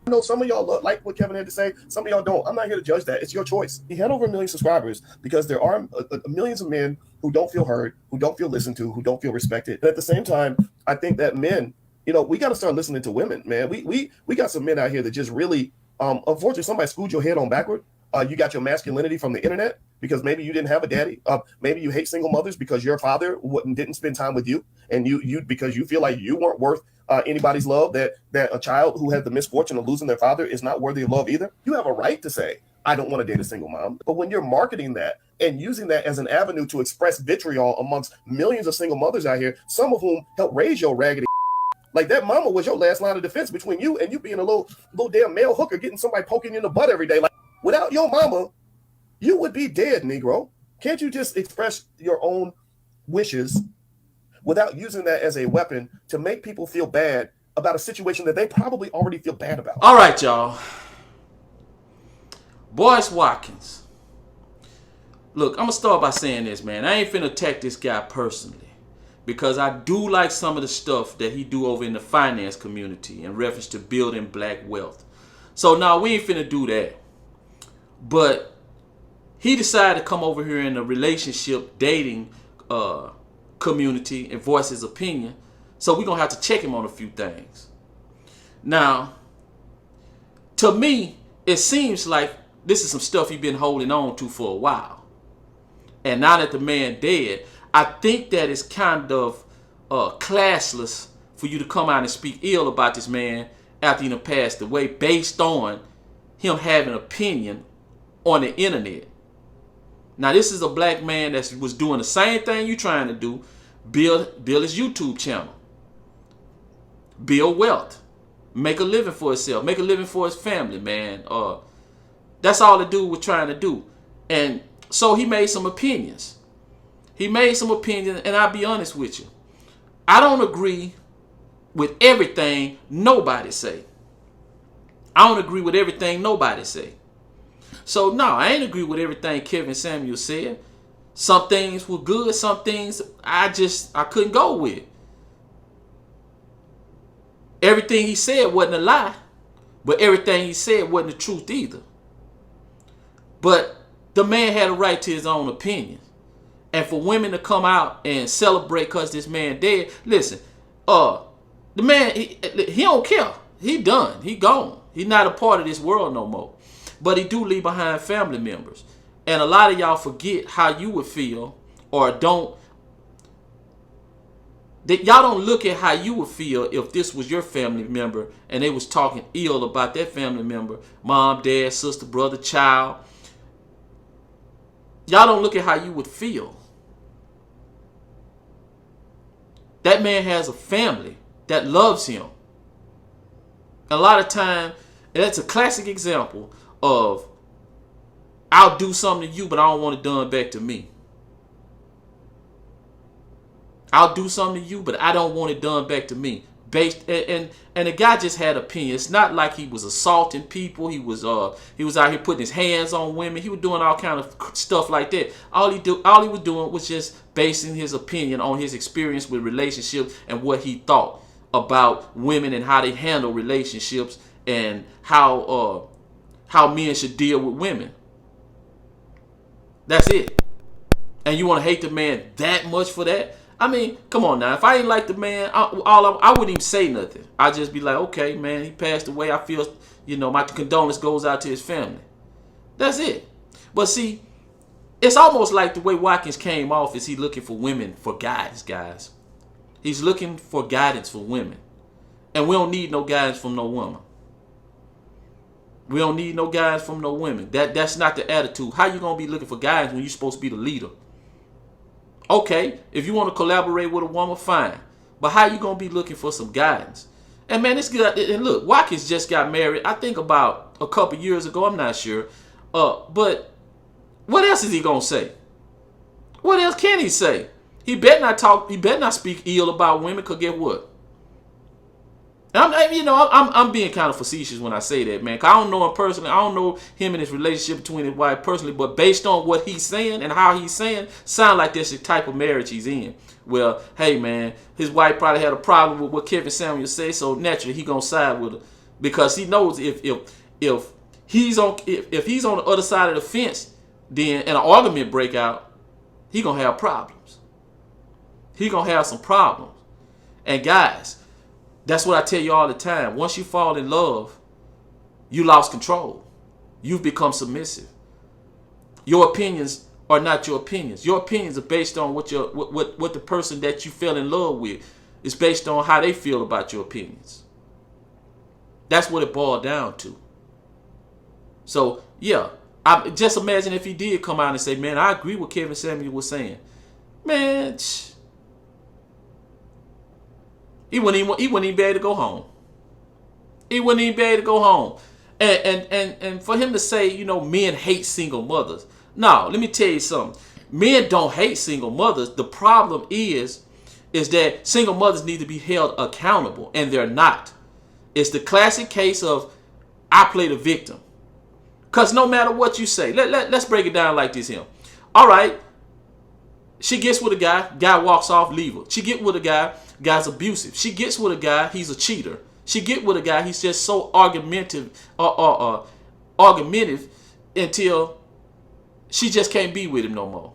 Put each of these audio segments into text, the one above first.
I know some of y'all like what Kevin had to say. Some of y'all don't. I'm not here to judge that. It's your choice. He had over 1 million subscribers because there are millions of men who don't feel heard, who don't feel listened to, who don't feel respected. And at the same time, I think that men, we got to start listening to women, man. We got some men out here that just really, unfortunately, somebody screwed your head on backward. You got your masculinity from the internet because maybe you didn't have a daddy. Maybe you hate single mothers because your father didn't spend time with you, and you because you feel like you weren't worth anybody's love. That a child who had the misfortune of losing their father is not worthy of love either. You have a right to say, I don't want to date a single mom. But when you're marketing that and using that as an avenue to express vitriol amongst millions of single mothers out here, some of whom helped raise your raggedy, like that mama was your last line of defense between you and you being a little damn male hooker getting somebody poking you in the butt every day. Like, without your mama, you would be dead, Negro. Can't you just express your own wishes without using that as a weapon to make people feel bad about a situation that they probably already feel bad about? All right, y'all. Boyce Watkins. Look, I'm going to start by saying this, man. I ain't finna attack this guy personally because I do like some of the stuff that he do over in the finance community in reference to building black wealth. So, now we ain't finna do that. But he decided to come over here in a relationship dating community and voice his opinion. So we're going to have to check him on a few things. Now, to me, it seems like this is some stuff he's been holding on to for a while. And now that the man dead, I think that it's kind of classless for you to come out and speak ill about this man after he done passed away based on him having an opinion on the internet. Now, this is a black man that was doing the same thing you trying to do, build his YouTube channel, build wealth, make a living for himself, make a living for his family, man. That's all the dude was trying to do. And so he made some opinions. And I'll be honest with you. I don't agree with everything nobody say. So, no, I ain't agree with everything Kevin Samuel said. Some things were good. Some things I couldn't go with. Everything he said wasn't a lie. But everything he said wasn't the truth either. But the man had a right to his own opinion. And for women to come out and celebrate because this man dead, listen, the man, he don't care. He done. He gone. He not a part of this world no more. But he do leave behind family members. And a lot of y'all forget how you would feel or y'all don't look at how you would feel if this was your family member and they was talking ill about that family member, mom, dad, sister, brother, child. Y'all don't look at how you would feel. That man has a family that loves him. A lot of time, and that's a classic example of I'll do something to you, but I don't want it done back to me. I'll do something to you, but I don't want it done back to me. And the guy just had opinion. It's not like he was assaulting people. He was out here putting his hands on women. He was doing all kind of stuff like that. All he was doing was just basing his opinion on his experience with relationships and what he thought about women and how they handle relationships and how men should deal with women. That's it. And you want to hate the man that much for that? I mean, come on now. If I ain't like the man, I wouldn't even say nothing. I'd just be like, okay, man, he passed away. I feel, my condolence goes out to his family. That's it. But see, it's almost like the way Watkins came off is he looking for women for guidance, guys. He's looking for guidance for women. And we don't need no guidance from no woman. We don't need no guidance from no women. That's not the attitude. How you going to be looking for guidance when you're supposed to be the leader? Okay, if you want to collaborate with a woman, fine. But how you going to be looking for some guidance? And man, it's good. And look, Watkins just got married, I think about a couple years ago. I'm not sure. But what else is he going to say? What else can he say? He better not talk. He better not speak ill about women, because get what? I'm being kind of facetious when I say that, man. Cause I don't know him personally. I don't know him and his relationship between his wife personally. But based on what he's saying and how he's saying, sound like that's the type of marriage he's in. Well, hey, man, his wife probably had a problem with what Kevin Samuel said, so naturally he gonna side with her. because he knows if he's on if he's on the other side of the fence, then and an argument break out, he gonna have problems. He gonna have some problems. And guys, that's what I tell you all the time. Once you fall in love, you lost control. You've become submissive. Your opinions are not your opinions. Your opinions are based on what the person that you fell in love with is based on how they feel about your opinions. That's what it boiled down to. So yeah, I just imagine if he did come out and say, "Man, I agree with Kevin Samuel was saying." Man, he wouldn't even be able to go home. He wouldn't even be able to go home. And for him to say, you know, men hate single mothers. No, let me tell you something. Men don't hate single mothers. The problem is that single mothers need to be held accountable, and they're not. It's the classic case of I play the victim. Because no matter what you say, let's break it down like this here. All right, she gets with a guy walks off, leave her. She get with a guy's abusive. She gets with a guy, he's a cheater. She get with a guy, he's just so argumentative until she just can't be with him no more.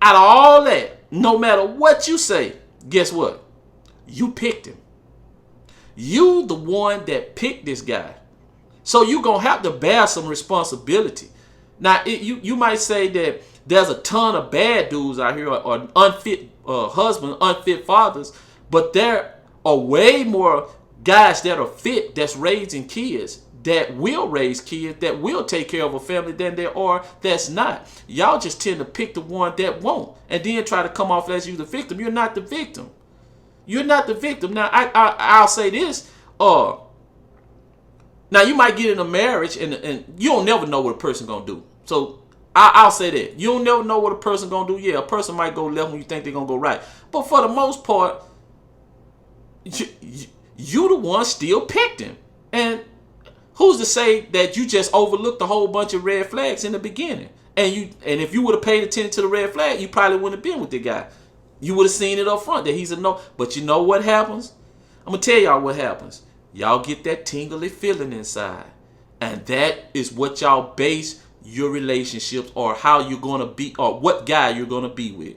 Out of all that, no matter what you say, guess what? You picked him. You the one that picked this guy. So you're going to have to bear some responsibility. Now, you might say that there's a ton of bad dudes out here or unfit husbands, unfit fathers, but there are way more guys that are fit, that's raising kids, that will raise kids, that will take care of a family than there are that's not. Y'all just tend to pick the one that won't and then try to come off as you the victim. You're not the victim. You're not the victim. Now, I'll say this. Now, you might get in a marriage and you don't never know what a person going to do. So, I'll say that. You don't never know what a person going to do. Yeah, a person might go left when you think they're going to go right. But for the most part, you the one still picked him. And who's to say that you just overlooked a whole bunch of red flags in the beginning? And if you would have paid attention to the red flag, you probably wouldn't have been with the guy. You would have seen it up front that he's a no. But you know what happens? I'm going to tell y'all what happens. Y'all get that tingly feeling inside. And that is what y'all base your relationships or how you're going to be or what guy you're going to be with.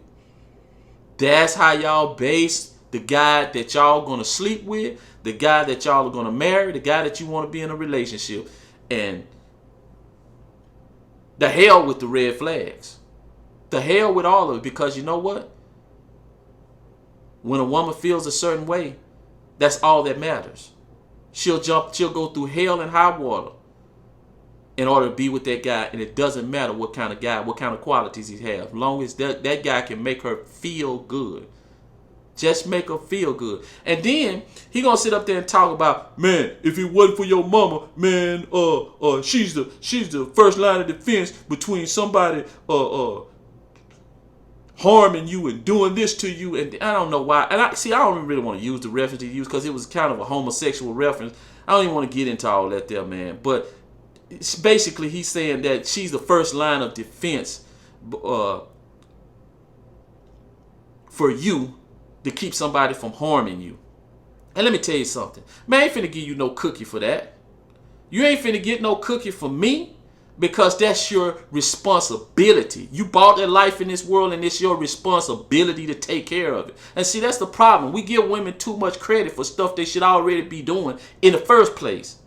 That's how y'all base the guy that y'all going to sleep with, the guy that y'all are going to marry, the guy that you want to be in a relationship. And the hell with the red flags. The hell with all of it, because you know what? When a woman feels a certain way, that's all that matters. She'll go through hell and high water in order to be with that guy, and it doesn't matter what kind of guy, what kind of qualities he has, as long as that guy can make her feel good. Just make her feel good. And then he gonna sit up there and talk about, man, if it wasn't for your mama, man, she's the first line of defense between somebody harming you and doing this to you. And I don't know why. And I don't really want to use the reference he used because it was kind of a homosexual reference. I don't even want to get into all that there, man. But it's basically he's saying that she's the first line of defense for you to keep somebody from harming you. And let me tell you something. Man, I ain't finna give you no cookie for that. You ain't finna get no cookie from me. Because that's your responsibility. You bought that life in this world and it's your responsibility to take care of it. And see, that's the problem. We give women too much credit for stuff they should already be doing in the first place.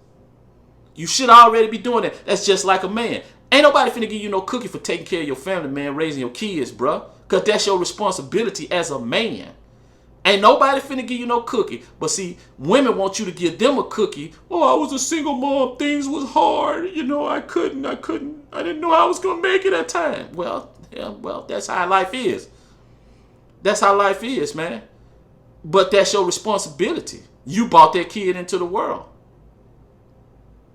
You should already be doing that. That's just like a man. Ain't nobody finna give you no cookie for taking care of your family, man, raising your kids, bruh. Because that's your responsibility as a man. Ain't nobody finna give you no cookie. But see, women want you to give them a cookie. Oh, I was a single mom. Things was hard. You know, I didn't know I was going to make it at time. Well, that's how life is. That's how life is, man. But that's your responsibility. You brought that kid into the world.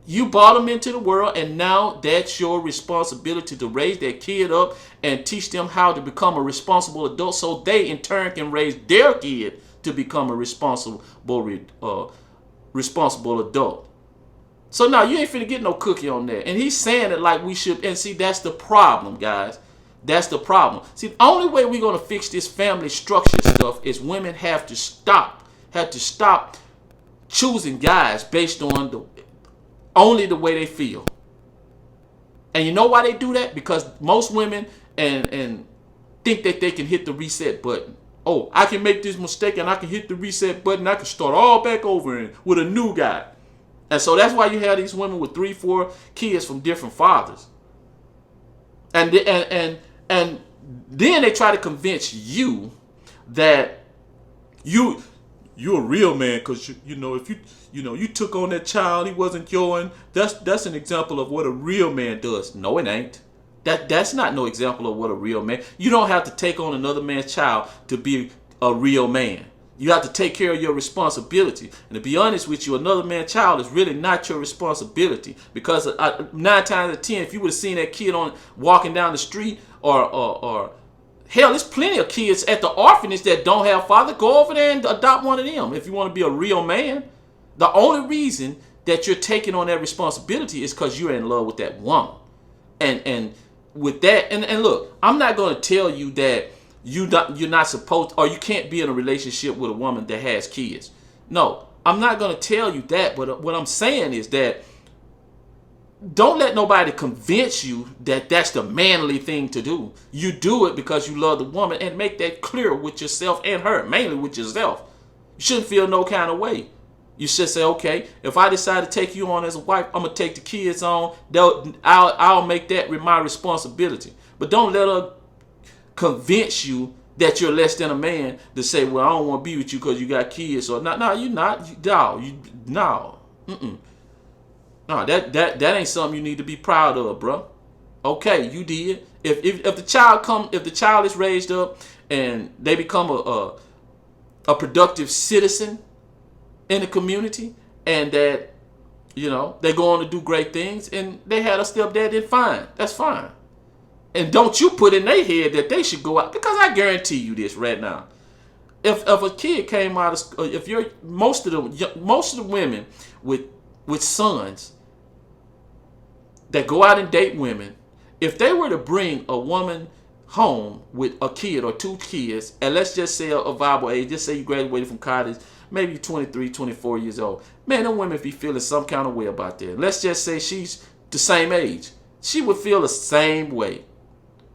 You brought them into the world, and now that's your responsibility to raise that kid up and teach them how to become a responsible adult so they, in turn, can raise their kid to become a responsible adult. So now you ain't finna get no cookie on that. And he's saying it like we should. And see, that's the problem, guys. That's the problem. See, the only way we're going to fix this family structure stuff is women have to stop choosing guys based on only the way they feel. And you know why they do that? Because most women and think that they can hit the reset button. Oh, I can make this mistake and I can hit the reset button. I can start all back over and with a new guy. And so that's why you have these women with 3, 4 kids from different fathers. And then they try to convince you that you're a real man because if you took on that child, he wasn't yours. That's an example of what a real man does. No, it ain't. That's not no example of what a real man. You don't have to take on another man's child to be a real man. You have to take care of your responsibility. And to be honest with you, another man's child is really not your responsibility, because 9 times out of 10, if you would have seen that kid walking down the street, or hell, there's plenty of kids at the orphanage that don't have father. Go over there and adopt one of them if you want to be a real man. The only reason that you're taking on that responsibility is because you're in love with that woman. And with that, and look, I'm not going to tell you that you're not supposed, or you can't be in a relationship with a woman that has kids. No, I'm not going to tell you that. But what I'm saying is that don't let nobody convince you that that's the manly thing to do. You do it because you love the woman, and make that clear with yourself and her, mainly with yourself. You shouldn't feel no kind of way. You should say, okay, if I decide to take you on as a wife, I'm going to take the kids on. I'll make that my responsibility. But don't let her convince you that you're less than a man to say, well, I don't want to be with you because you got kids. Or no, you're not. No. No, that ain't something you need to be proud of, bro. Okay, you did. If the child is raised up and they become a productive citizen in the community, and that they go on to do great things, and they had a stepdad, then fine, that's fine. And don't you put in their head that they should go out, because I guarantee you this right now. If a kid came out of school, if you're most of the women with sons that go out and date women, if they were to bring a woman home with a kid or 2 kids, and let's just say a viable age, just say you graduated from college, maybe you're 23, 24 years old. Man, them women be feeling some kind of way about that. Let's just say she's the same age. She would feel the same way.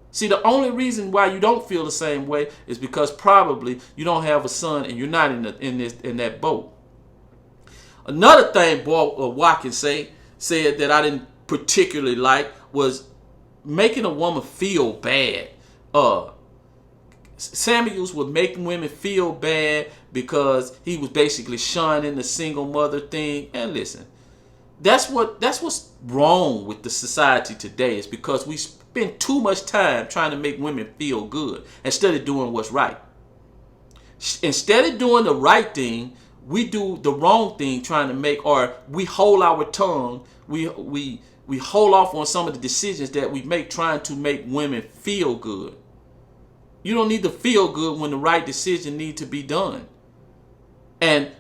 See, the only reason why you don't feel the same way is because probably you don't have a son and you're not in that boat. Another thing Watkins said that I didn't particularly like was making a woman feel bad. Samuels was making women feel bad because he was basically shunning the single mother thing. And listen, that's what's wrong with the society today, is because we spend too much time trying to make women feel good instead of doing what's right. Instead of doing the right thing, we do the wrong thing, trying to make, or we hold our tongue. We hold off on some of the decisions that we make, trying to make women feel good. You don't need to feel good when the right decision needs to be done. And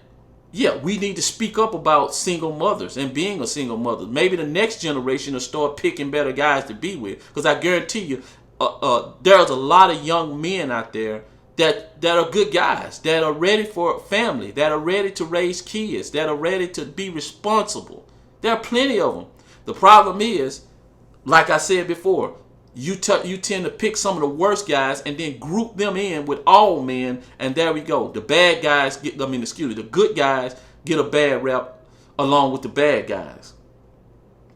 yeah, we need to speak up about single mothers and being a single mother. Maybe the next generation will start picking better guys to be with, because I guarantee you, there's a lot of young men out there that are good guys, that are ready for family, that are ready to raise kids, that are ready to be responsible. There are plenty of them. The problem is, like I said before, you tend to pick some of the worst guys and then group them in with all men, and there we go. The bad guys the good guys get a bad rap along with the bad guys.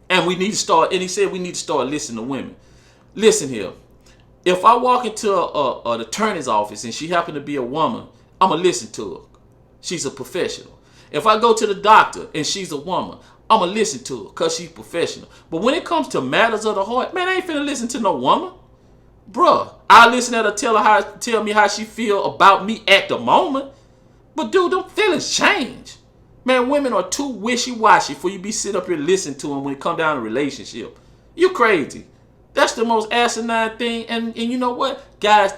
And we need to start, and he said we need to start listening to women. Listen here. If I walk into an attorney's office and she happen to be a woman, I'm going to listen to her. She's a professional. If I go to the doctor and she's a woman, I'm going to listen to her because she's professional. But when it comes to matters of the heart, man, I ain't finna listen to no woman. Bruh, I listen to her tell me how she feel about me at the moment. But dude, them feelings change. Man, women are too wishy-washy for you be sitting up here listening to them when it come down to relationship. You crazy. That's the most asinine thing. And you know what? Guys,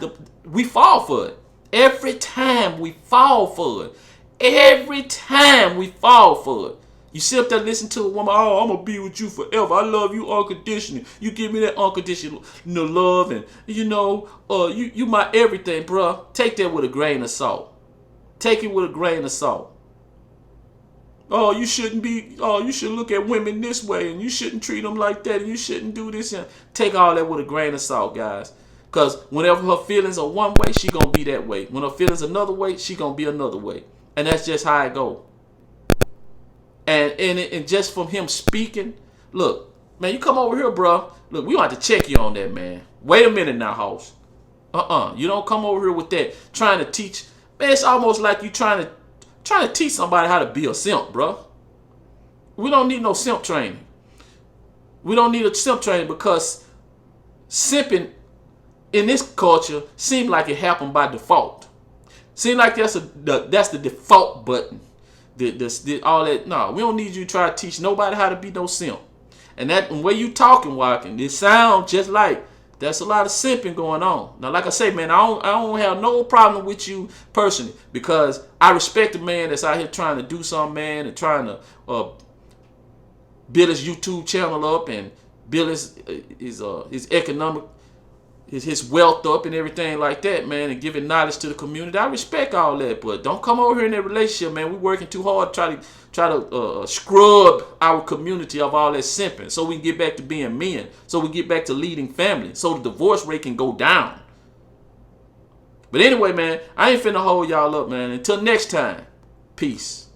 we fall for it. Every time we fall for it. Every time we fall for it. You sit up there listening to a woman, oh, I'm going to be with you forever. I love you unconditionally. You give me that unconditional love, and, you my everything, bro. Take that with a grain of salt. Take it with a grain of salt. Oh, you shouldn't be. Oh, you should look at women this way, and you shouldn't treat them like that, and you shouldn't do this. And take all that with a grain of salt, guys. Cause whenever her feelings are one way, she gonna be that way. When her feelings another way, she gonna be another way, and that's just how it go. And just from him speaking, look, man, you come over here, bro. Look, we gonna have to check you on that, man. Wait a minute now, host. You don't come over here with that trying to teach. Man, it's almost like you trying to teach somebody how to be a simp, bro. We don't need no simp training. We don't need a simp training because simping in this culture seems like it happened by default. Seems like that's the default button. All that. No, we don't need you to try to teach nobody how to be no simp. And that way you talking, Watkins, it sounds just like that's a lot of simping going on. Now, like I say, man, I don't have no problem with you personally because I respect a man that's out here trying to do something, man, and trying to build his YouTube channel up and build his economic his wealth up and everything like that, man, and giving knowledge to the community. I respect all that, but don't come over here in that relationship, man. We working too hard to try to scrub our community of all that simping so we can get back to being men, so we get back to leading families, so the divorce rate can go down. But anyway, man, I ain't finna hold y'all up, man. Until next time, peace.